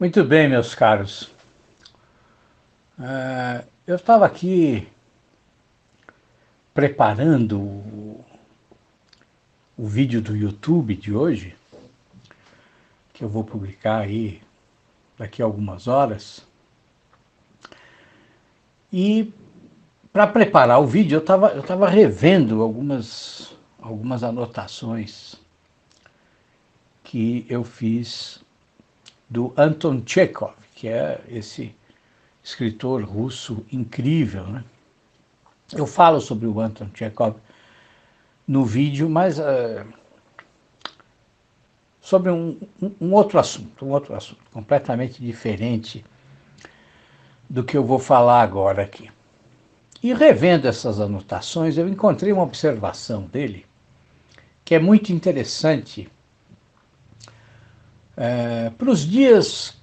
Muito bem, meus caros. Eu estava aqui preparando o vídeo do YouTube de hoje, que eu vou publicar aí daqui a algumas horas. E para preparar o vídeo, eu estava revendo algumas anotações que eu fiz do Anton Chekhov, que é esse escritor russo incrível, né? Eu falo sobre o Anton Chekhov no vídeo, mas sobre um outro assunto, completamente diferente do que eu vou falar agora aqui. E revendo essas anotações, eu encontrei uma observação dele que é muito interessante para os dias,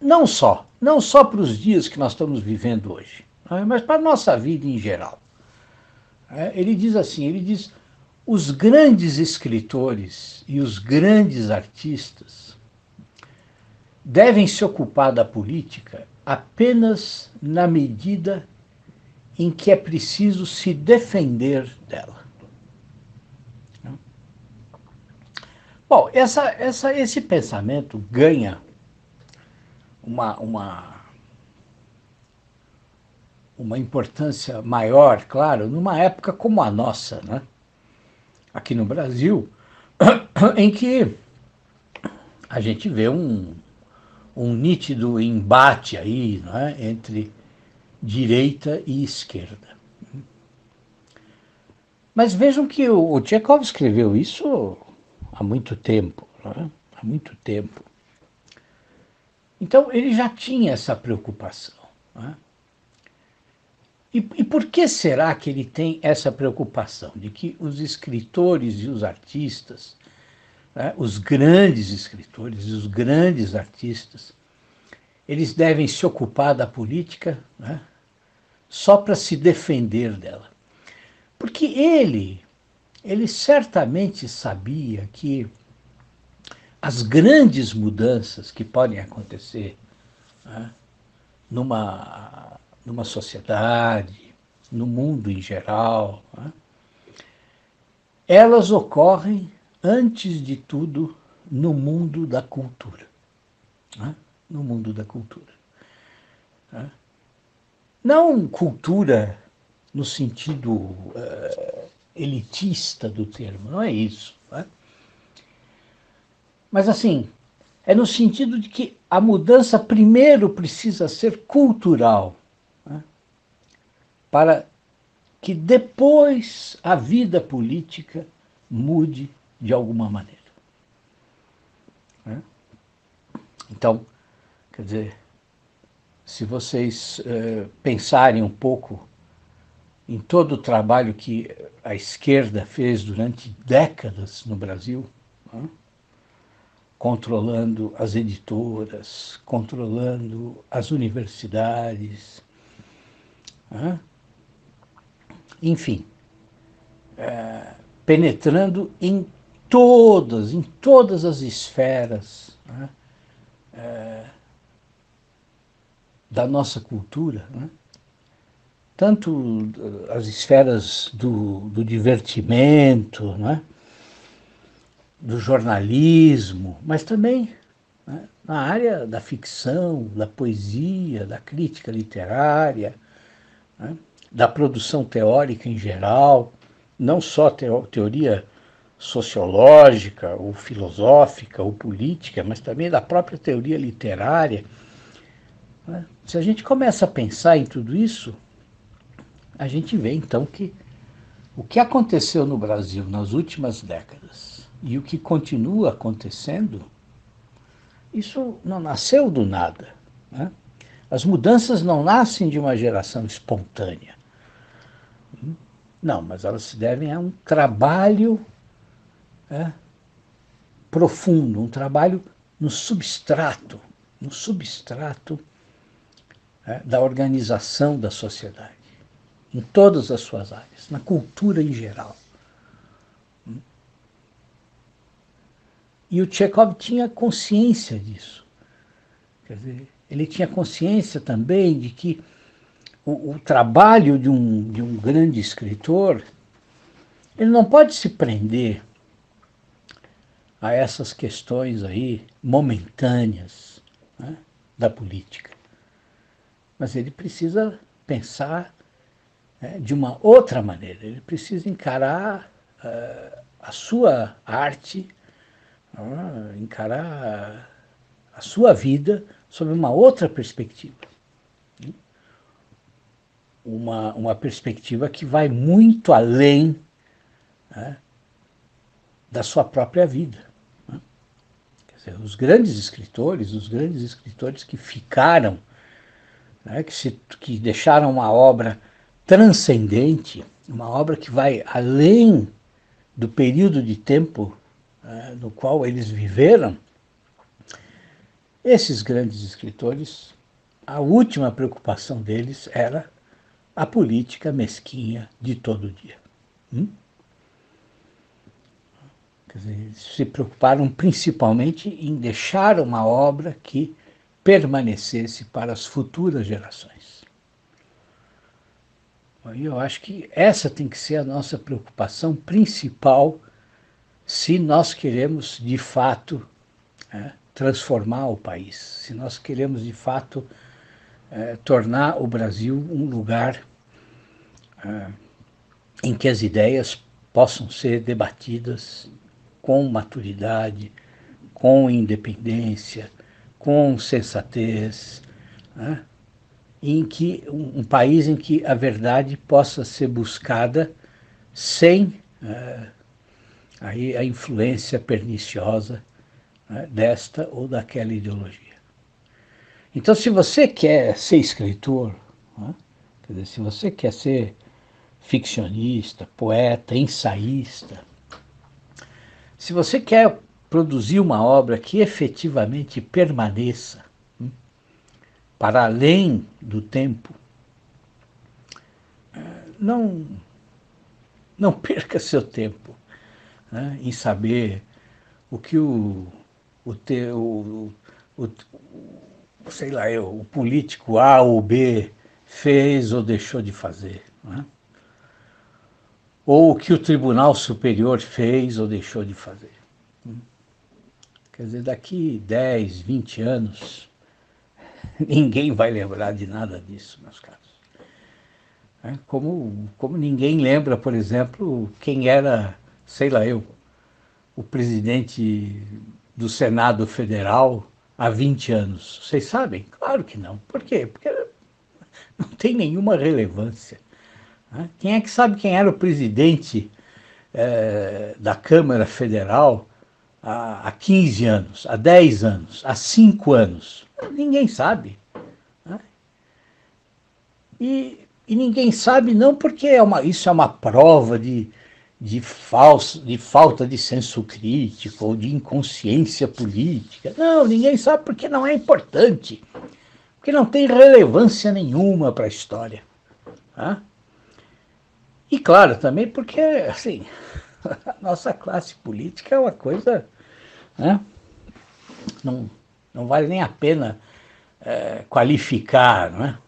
não só para os dias que nós estamos vivendo hoje, mas para a nossa vida em geral. Ele diz assim, os grandes escritores e os grandes artistas devem se ocupar da política apenas na medida em que é preciso se defender dela. Bom, esse pensamento ganha uma importância maior, claro, numa época como a nossa, né? Aqui no Brasil, em que a gente vê um nítido embate aí, né, entre direita e esquerda. Mas vejam que o Chekhov escreveu isso há muito tempo, né? Há muito tempo. Então ele já tinha essa preocupação, né? E por que será que ele tem essa preocupação de que os escritores e os artistas, né, os grandes escritores e os grandes artistas, eles devem se ocupar da política, né, só para se defender dela? Porque ele certamente sabia que as grandes mudanças que podem acontecer, né, numa sociedade, no mundo em geral, né, elas ocorrem, antes de tudo, no mundo da cultura. Né? No mundo da cultura. Né? Não cultura no sentido elitista do termo, não é isso. Né? Mas assim, é no sentido de que a mudança primeiro precisa ser cultural, né? Para que depois a vida política mude de alguma maneira. Né? Então, quer dizer, se vocês pensarem um pouco em todo o trabalho que a esquerda fez durante décadas no Brasil, né? Controlando as editoras, controlando as universidades, né? Enfim, penetrando em todas as esferas, né, da nossa cultura, né? Tanto as esferas do divertimento, né, do jornalismo, mas também, né, na área da ficção, da poesia, da crítica literária, né, da produção teórica em geral, não só teoria sociológica, ou filosófica, ou política, mas também da própria teoria literária. Né? Se a gente começa a pensar em tudo isso, a gente vê então que o que aconteceu no Brasil nas últimas décadas e o que continua acontecendo, isso não nasceu do nada. Né? As mudanças não nascem de uma geração espontânea. Não, mas elas se devem a um trabalho profundo, um trabalho no substrato no substrato da organização da sociedade, em todas as suas áreas, na cultura em geral. E o Chekhov tinha consciência disso. Quer dizer, ele tinha consciência também de que o trabalho de um grande escritor, ele não pode se prender a essas questões aí momentâneas, né, da política. Mas ele precisa pensar, né, de uma outra maneira. Ele precisa encarar a sua arte, encarar a sua vida sob uma outra perspectiva. Uma perspectiva que vai muito além, né, da sua própria vida. Né? Quer dizer, os grandes escritores que ficaram, né, que deixaram uma obra transcendente, uma obra que vai além do período de tempo, no qual eles viveram, esses grandes escritores, a última preocupação deles era a política mesquinha de todo dia. Quer dizer, eles se preocuparam principalmente em deixar uma obra que permanecesse para as futuras gerações. E eu acho que essa tem que ser a nossa preocupação principal se nós queremos, de fato, transformar o país, se nós queremos, de fato, tornar o Brasil um lugar em que as ideias possam ser debatidas com maturidade, com independência, com sensatez, né? Um país em que a verdade possa ser buscada sem aí a influência perniciosa, né, desta ou daquela ideologia. Então, se você quer ser escritor, né, quer dizer, se você quer ser ficcionista, poeta, ensaísta, se você quer produzir uma obra que efetivamente permaneça para além do tempo, não perca seu tempo, né, em saber o que sei lá o político A ou B fez ou deixou de fazer, né? Ou o que o Tribunal Superior fez ou deixou de fazer. Quer dizer, daqui 10, 20 anos, ninguém vai lembrar de nada disso, meus caros. Como ninguém lembra, por exemplo, quem era, sei lá o presidente do Senado Federal há 20 anos. Vocês sabem? Claro que não. Por quê? Porque não tem nenhuma relevância. Quem é que sabe quem era o presidente da Câmara Federal há 15 anos, há 10 anos, há 5 anos? Ninguém sabe. E ninguém sabe não porque isso é uma prova de falta de senso crítico ou de inconsciência política. Não, ninguém sabe porque não é importante, porque não tem relevância nenhuma para a história. E claro, também porque, assim, a nossa classe política é uma coisa, né? Não vale nem a pena qualificar, né,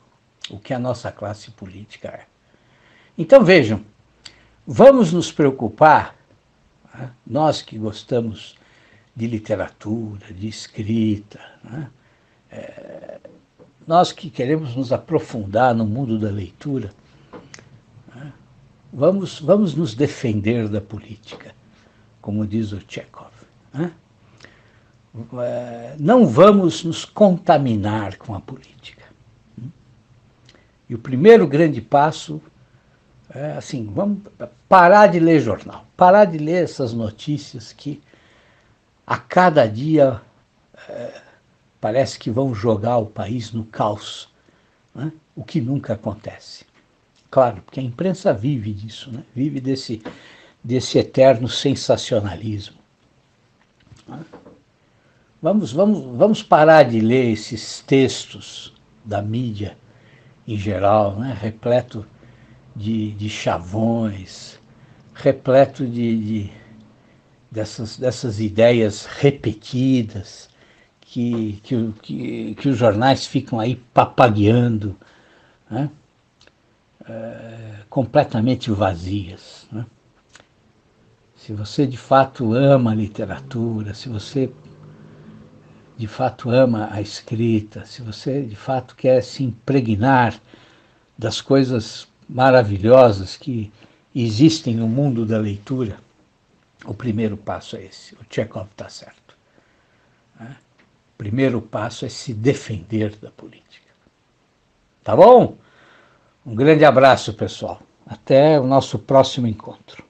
o que a nossa classe política é. Então vejam, vamos nos preocupar, né, nós que gostamos de literatura, de escrita, né, nós que queremos nos aprofundar no mundo da leitura, né, vamos nos defender da política, como diz o Chekhov. Né? Não vamos nos contaminar com a política. E o primeiro grande passo é assim, vamos parar de ler jornal, parar de ler essas notícias que a cada dia parece que vão jogar o país no caos, né? O que nunca acontece. Claro, porque a imprensa vive disso, né? Vive desse eterno sensacionalismo. Né? Vamos parar de ler esses textos da mídia em geral, né? Repleto de chavões, repleto dessas ideias repetidas que os jornais ficam aí papagueando, né? Completamente vazias, né? Se você de fato ama a literatura, se você de fato ama a escrita, se você de fato quer se impregnar das coisas maravilhosas que existem no mundo da leitura, o primeiro passo é esse. O Chekhov está certo. Né? O primeiro passo é se defender da política. Tá bom? Um grande abraço, pessoal. Até o nosso próximo encontro.